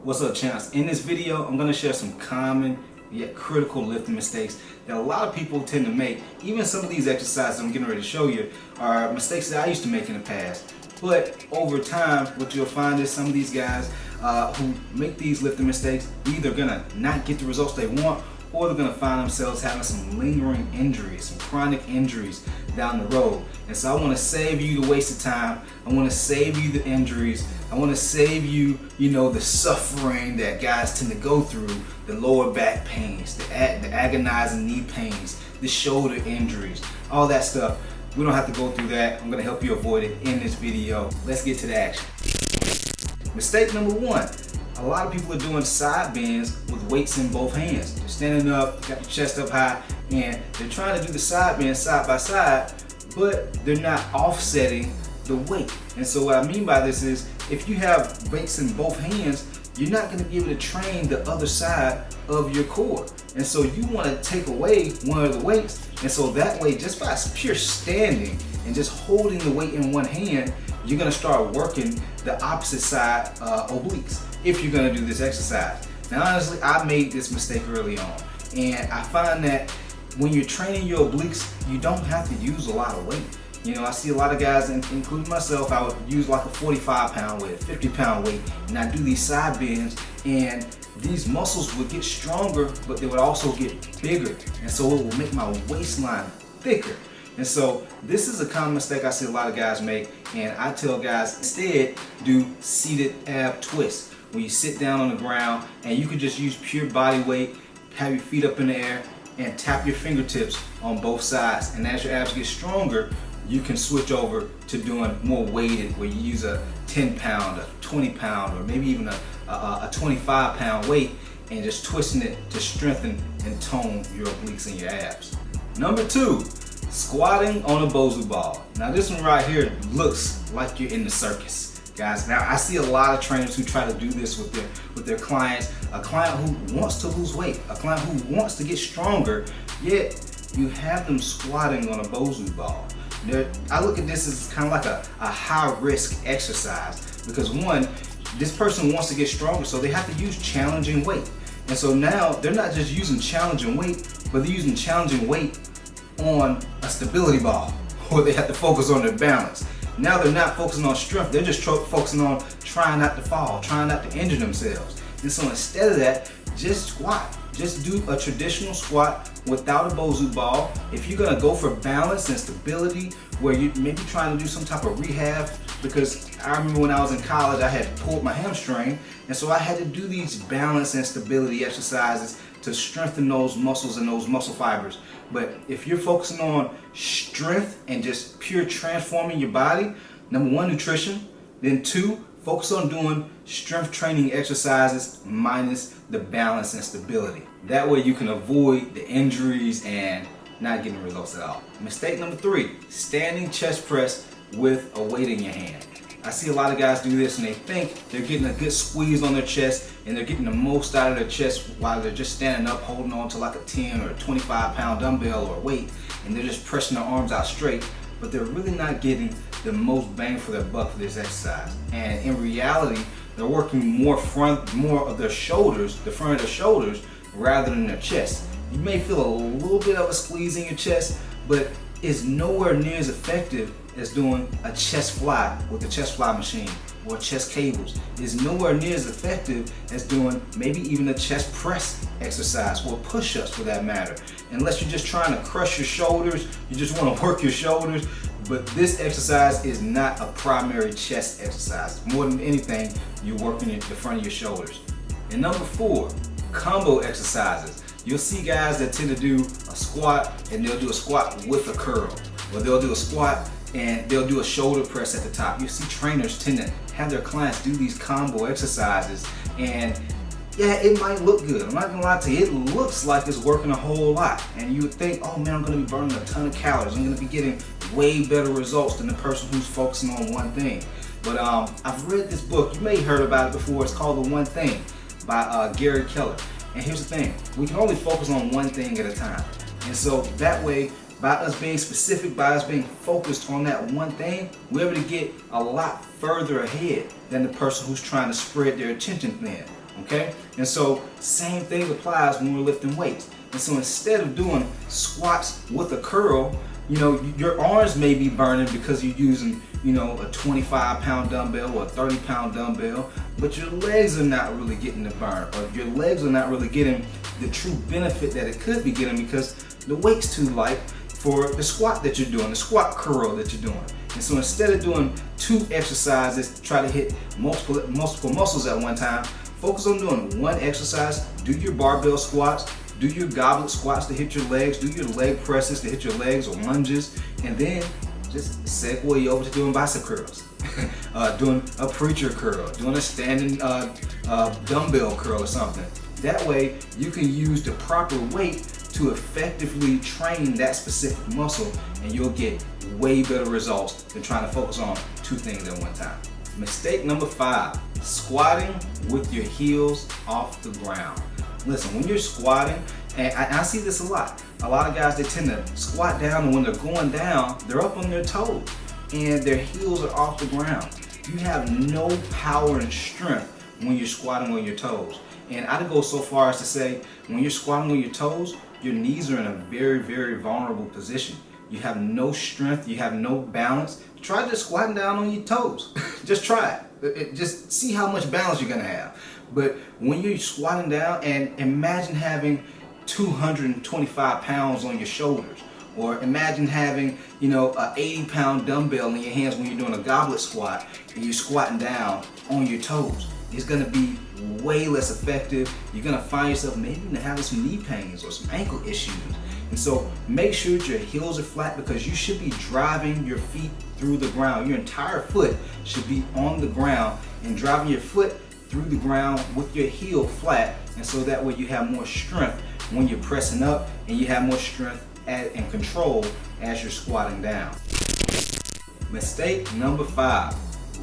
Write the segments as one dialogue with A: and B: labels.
A: What's up, champs? In this video, I'm going to share some common yet critical lifting mistakes that a lot of people tend to make. Even some of these exercises I'm getting ready to show you are mistakes that I used to make in the past. But over time, what you'll find is some of these guys who make these lifting mistakes, either going to not get the results they want, or they're going to find themselves having some lingering injuries, some chronic injuries down the road. And so I want to save you the waste of time. I want to save you the injuries. I want to save you, the suffering that guys tend to go through, the lower back pains, the agonizing knee pains, the shoulder injuries, all that stuff. We don't have to go through that. I'm going to help you avoid it in this video. Let's get to the action. Mistake number one. A lot of people are doing side bends with weights in both hands. They're standing up, got your chest up high, and they're trying to do the side bend side by side, but they're not offsetting the weight. And so what I mean by this is, if you have weights in both hands, you're not going to be able to train the other side of your core. And so you want to take away one of the weights, and so that way, just by pure standing and just holding the weight in one hand, you're going to start working the opposite side obliques if you're going to do this exercise. Now honestly, I made this mistake early on, and I find that when you're training your obliques, you don't have to use a lot of weight. I see a lot of guys, including myself, I would use like a 45-pound weight, a 50-pound weight, and I do these side bends, and these muscles would get stronger, but they would also get bigger, and so it will make my waistline thicker. And so this is a common mistake I see a lot of guys make, and I tell guys instead do seated ab twists, where you sit down on the ground and you can just use pure body weight, have your feet up in the air, and tap your fingertips on both sides. And as your abs get stronger, you can switch over to doing more weighted, where you use a 10-pound, a 20-pound, or maybe even a 25-pound weight, and just twisting it to strengthen and tone your obliques and your abs. Number two, squatting on a Bosu ball. Now this one right here looks like you're in the circus. Guys, now I see a lot of trainers who try to do this with their clients. A client who wants to lose weight, a client who wants to get stronger, yet you have them squatting on a Bosu ball. I look at this as kind of like a high-risk exercise, because one, this person wants to get stronger, so they have to use challenging weight. And so now they're not just using challenging weight, but they're using challenging weight on a stability ball, where they have to focus on their balance. Now they're not focusing on strength, they're just focusing on trying not to fall, trying not to injure themselves. And so instead of that, just squat. Just do a traditional squat without a Bosu ball. If you're gonna go for balance and stability, where you maybe trying to do some type of rehab, because I remember when I was in college, I had pulled my hamstring, and so I had to do these balance and stability exercises to strengthen those muscles and those muscle fibers. But if you're focusing on strength and just pure transforming your body, number one, nutrition, then two, focus on doing strength training exercises minus the balance and stability. That way you can avoid the injuries and not getting results at all. Mistake number three, standing chest press with a weight in your hand. I see a lot of guys do this and they think they're getting a good squeeze on their chest and they're getting the most out of their chest while they're just standing up holding on to like a 10 or a 25-pound dumbbell or weight, and they're just pressing their arms out straight, but they're really not getting the most bang for their buck for this exercise. And in reality, they're working more of their shoulders, the front of their shoulders, rather than their chest. You may feel a little bit of a squeeze in your chest, but it's nowhere near as effective as doing a chest fly with the chest fly machine, or chest cables. It's nowhere near as effective as doing maybe even a chest press exercise, or push-ups for that matter. Unless you're just trying to crush your shoulders, you just want to work your shoulders. But this exercise is not a primary chest exercise. More than anything, you're working the front of your shoulders. And number four, combo exercises. You'll see guys that tend to do a squat and they'll do a squat with a curl, or they'll do a squat and they'll do a shoulder press at the top. You see trainers tend to have their clients do these combo exercises, and yeah, it might look good. I'm not gonna lie to you, it looks like it's working a whole lot. And you would think, oh man, I'm gonna be burning a ton of calories. I'm gonna be getting way better results than the person who's focusing on one thing. But I've read this book, you may have heard about it before, it's called The One Thing by Gary Keller. And here's the thing, we can only focus on one thing at a time. And so that way, by us being specific, by us being focused on that one thing, we're able to get a lot further ahead than the person who's trying to spread their attention thin. Okay? And so same thing applies when we're lifting weights. And so instead of doing squats with a curl, you know, your arms may be burning because you're using, you know, a 25-pound dumbbell or a 30-pound dumbbell, but your legs are not really getting the burn, or your legs are not really getting the true benefit that it could be getting because the weight's too light for the squat that you're doing, the squat curl that you're doing. And so instead of doing 2 exercises to try to hit multiple muscles at one time, focus on doing 1 exercise. Do your barbell squats, do your goblet squats to hit your legs, do your leg presses to hit your legs or lunges, and then just segue over to doing bicep curls, doing a preacher curl, doing a standing dumbbell curl or something. That way you can use the proper weight to effectively train that specific muscle, and you'll get way better results than trying to focus on 2 things at one time. Mistake number 5, squatting with your heels off the ground. Listen, when you're squatting, and I see this a lot of guys, they tend to squat down, and when they're going down, they're up on their toes and their heels are off the ground. You have no power and strength when you're squatting on your toes. And I'd go so far as to say, when you're squatting on your toes, your knees are in a very, very vulnerable position. You have no strength, you have no balance. Try just squatting down on your toes. Just try it. Just see how much balance you're gonna have. But when you're squatting down, and imagine having 225 pounds on your shoulders, or imagine having, you know, a 80-pound dumbbell in your hands when you're doing a goblet squat and you're squatting down on your toes. It's gonna be way less effective. You're gonna find yourself maybe even having some knee pains or some ankle issues. And so make sure that your heels are flat, because you should be driving your feet through the ground. Your entire foot should be on the ground and driving your foot through the ground with your heel flat. And so that way you have more strength when you're pressing up, and you have more strength and control as you're squatting down. Mistake number 5,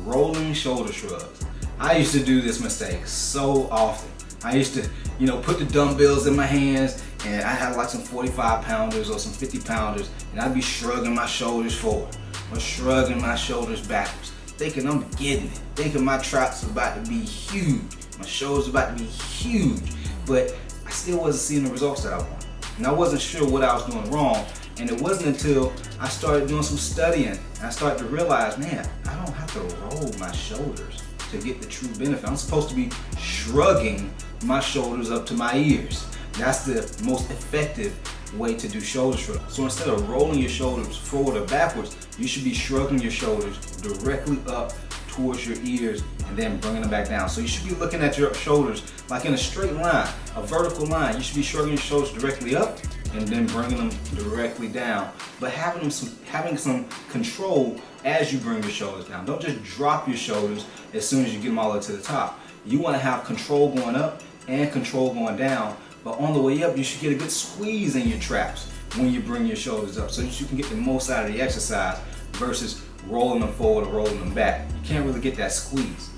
A: rolling shoulder shrugs. I used to do this mistake so often. I used to, you know, put the dumbbells in my hands, and I had like some 45-pounders or some 50-pounders, and I'd be shrugging my shoulders forward or shrugging my shoulders backwards, thinking I'm getting it, thinking my traps are about to be huge, my shoulders are about to be huge, but I still wasn't seeing the results that I wanted. And I wasn't sure what I was doing wrong, and it wasn't until I started doing some studying and I started to realize, man, I don't have to roll my shoulders to get the true benefit. I'm supposed to be shrugging my shoulders up to my ears. That's the most effective way to do shoulder shrugs. So instead of rolling your shoulders forward or backwards, you should be shrugging your shoulders directly up towards your ears and then bringing them back down. So you should be looking at your shoulders like in a straight line, a vertical line. You should be shrugging your shoulders directly up and then bringing them directly down, but having some control as you bring your shoulders down. Don't just drop your shoulders as soon as you get them all the way to the top. You want to have control going up and control going down, but on the way up you should get a good squeeze in your traps when you bring your shoulders up, so that you can get the most out of the exercise versus rolling them forward or rolling them back. You can't really get that squeeze.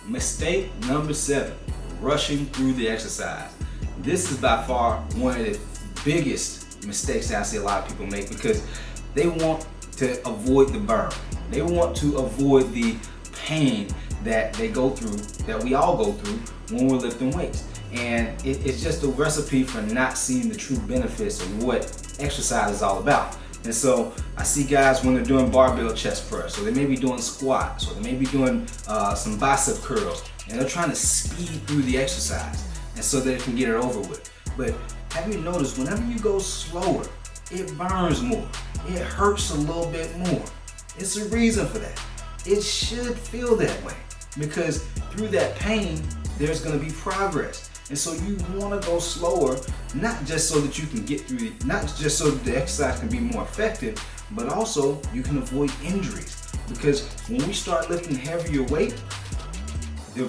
A: Mistake number 7, rushing through the exercise. This is by far one of the biggest mistakes that I see a lot of people make, because they want to avoid the burn. They want to avoid the pain that they go through, that we all go through when we're lifting weights. And it's just a recipe for not seeing the true benefits of what exercise is all about. And so I see guys when they're doing barbell chest press, or they may be doing squats, or they may be doing some bicep curls, and they're trying to speed through the exercise, and so they can get it over with. But have you noticed, whenever you go slower, it burns more, it hurts a little bit more. It's a reason for that. It should feel that way, because through that pain, there's gonna be progress. And so you wanna go slower, not just so that you can get through it, not just so that the exercise can be more effective, but also you can avoid injuries. Because when we start lifting heavier weight, the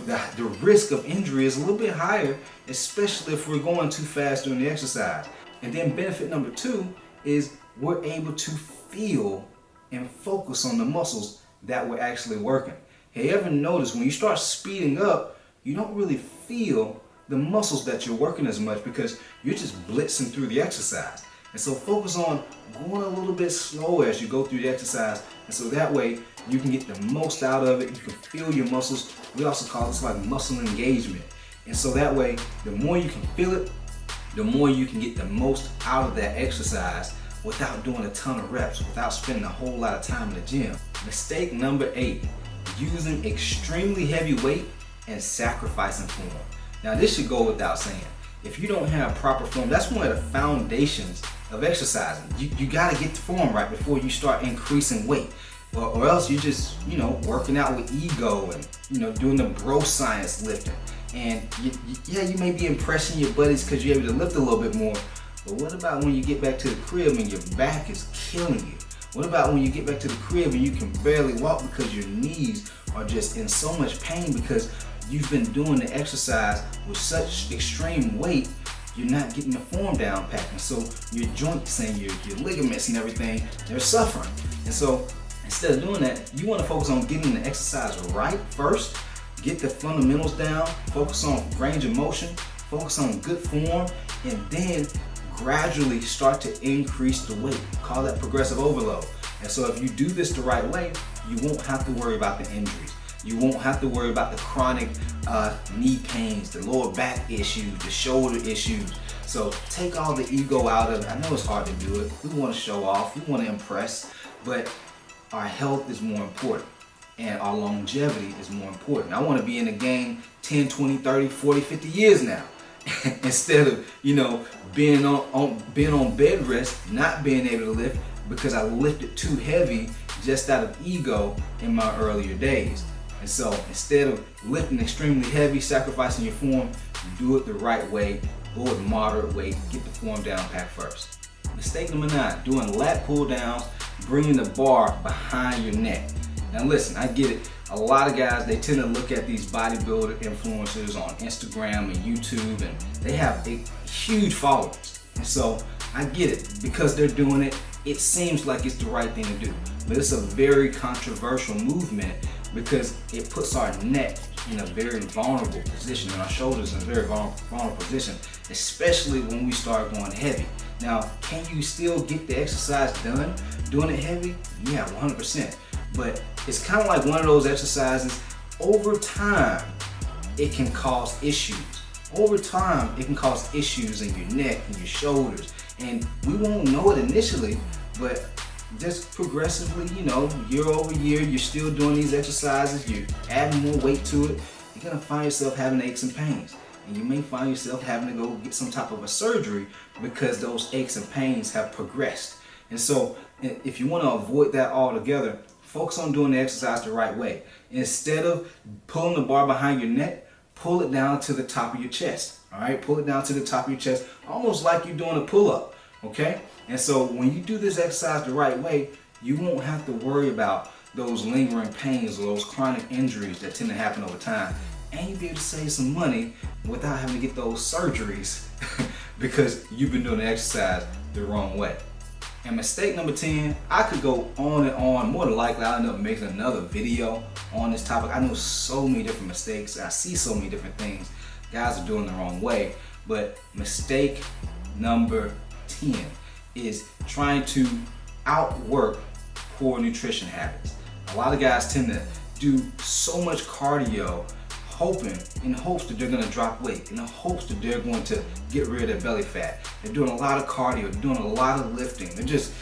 A: risk of injury is a little bit higher, especially if we're going too fast during the exercise. And then benefit number 2 is we're able to feel and focus on the muscles that we're actually working. Have you ever noticed when you start speeding up, you don't really feel the muscles that you're working as much, because you're just blitzing through the exercise. And so focus on going a little bit slower as you go through the exercise. And so that way you can get the most out of it. You can feel your muscles. We also call this like muscle engagement. And so that way, the more you can feel it, the more you can get the most out of that exercise without doing a ton of reps, without spending a whole lot of time in the gym. Mistake number 8, using extremely heavy weight and sacrificing form. Now this should go without saying. If you don't have proper form, that's one of the foundations of exercising. You gotta get the form right before you start increasing weight. Or else you're just, working out with ego and, doing the bro science lifting. And you may be impressing your buddies because you're able to lift a little bit more. But what about when you get back to the crib and your back is killing you? What about when you get back to the crib and you can barely walk because your knees are just in so much pain because you've been doing the exercise with such extreme weight, you're not getting the form down pat. And so your joints and your ligaments and everything, they're suffering. And so instead of doing that, you want to focus on getting the exercise right first, get the fundamentals down, focus on range of motion, focus on good form, and then gradually start to increase the weight. Call that progressive overload. And so if you do this the right way, you won't have to worry about the injuries. You won't have to worry about the chronic knee pains, the lower back issues, the shoulder issues. So take all the ego out of it. I know it's hard to do it. We want to show off, we want to impress, but our health is more important and our longevity is more important. I want to be in the game 10, 20, 30, 40, 50 years now. Instead of, being on bed rest, not being able to lift because I lifted too heavy just out of ego in my earlier days. And so instead of lifting extremely heavy, sacrificing your form, do it the right way, go with moderate weight, get the form down pat first. Mistake number 9, doing lat pull downs, bringing the bar behind your neck. Now listen, I get it. A lot of guys, they tend to look at these bodybuilder influencers on Instagram and YouTube, and they have huge followers. And so I get it. Because they're doing it, it seems like it's the right thing to do. But it's a very controversial movement because it puts our neck in a very vulnerable position and our shoulders in a very vulnerable position, especially when we start going heavy. Now, can you still get the exercise done doing it heavy? Yeah, 100%. But it's kind of like one of those exercises, over time, it can cause issues. Over time, it can cause issues in your neck and your shoulders. And we won't know it initially, but just progressively, year over year, you're still doing these exercises, you're adding more weight to it, you're gonna find yourself having aches and pains. And you may find yourself having to go get some type of a surgery because those aches and pains have progressed. And so if you want to avoid that altogether, focus on doing the exercise the right way. Instead of pulling the bar behind your neck, pull it down to the top of your chest. All right, pull it down to the top of your chest, almost like you're doing a pull-up. Okay, and so when you do this exercise the right way, you won't have to worry about those lingering pains or those chronic injuries that tend to happen over time. And you'll be able to save some money without having to get those surgeries because you've been doing the exercise the wrong way. And mistake number 10, I could go on and on. More than likely, I'll end up making another video on this topic. I know so many different mistakes. I see so many different things guys are doing the wrong way. But mistake number 10 is trying to outwork poor nutrition habits. A lot of guys tend to do so much cardio in hopes that they're going to drop weight, in the hopes that they're going to get rid of their belly fat. They're doing a lot of cardio, they're doing a lot of lifting, they're just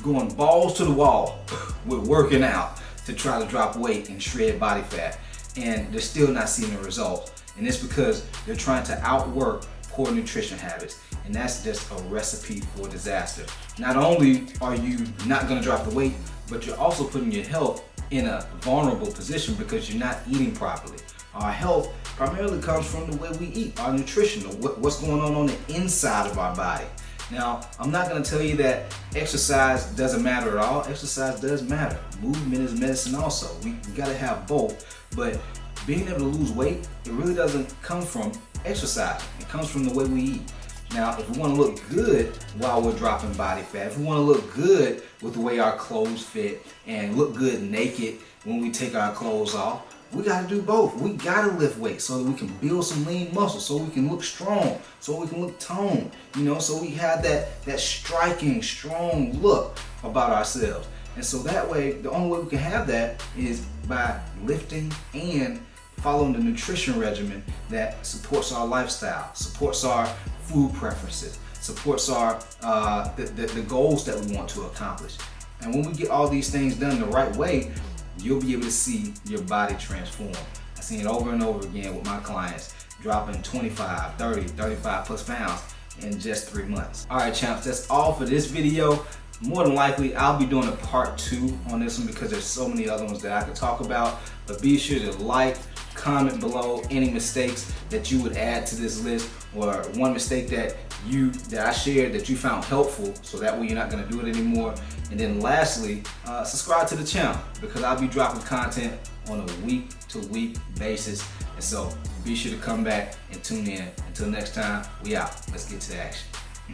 A: going balls to the wall with working out to try to drop weight and shred body fat, and they're still not seeing the results. And it's because they're trying to outwork poor nutrition habits, and that's just a recipe for disaster. Not only are you not going to drop the weight, but you're also putting your health in a vulnerable position because you're not eating properly. Our health primarily comes from the way we eat, our nutrition, what's going on the inside of our body. Now, I'm not going to tell you that exercise doesn't matter at all. Exercise does matter. Movement is medicine also. We got to have both. But being able to lose weight, it really doesn't come from exercise. It comes from the way we eat. Now, if we want to look good while we're dropping body fat, if we want to look good with the way our clothes fit and look good naked when we take our clothes off, we gotta do both. We gotta lift weights so that we can build some lean muscle, so we can look strong, so we can look toned, so we have that striking, strong look about ourselves. And so that way, the only way we can have that is by lifting and following the nutrition regimen that supports our lifestyle, supports our food preferences, supports our the goals that we want to accomplish. And when we get all these things done the right way, you'll be able to see your body transform. I've seen it over and over again with my clients, dropping 25, 30, 35 plus pounds in just 3 months. All right, champs, that's all for this video. More than likely, I'll be doing a part 2 on this one because there's so many other ones that I could talk about. But be sure to like, comment below any mistakes that you would add to this list, or one mistake that I shared that you found helpful, so that way you're not going to do it anymore. And then lastly, subscribe to the channel because I'll be dropping content on a week-to-week basis. And so be sure to come back and tune in. Until next time, we out. Let's get to the action.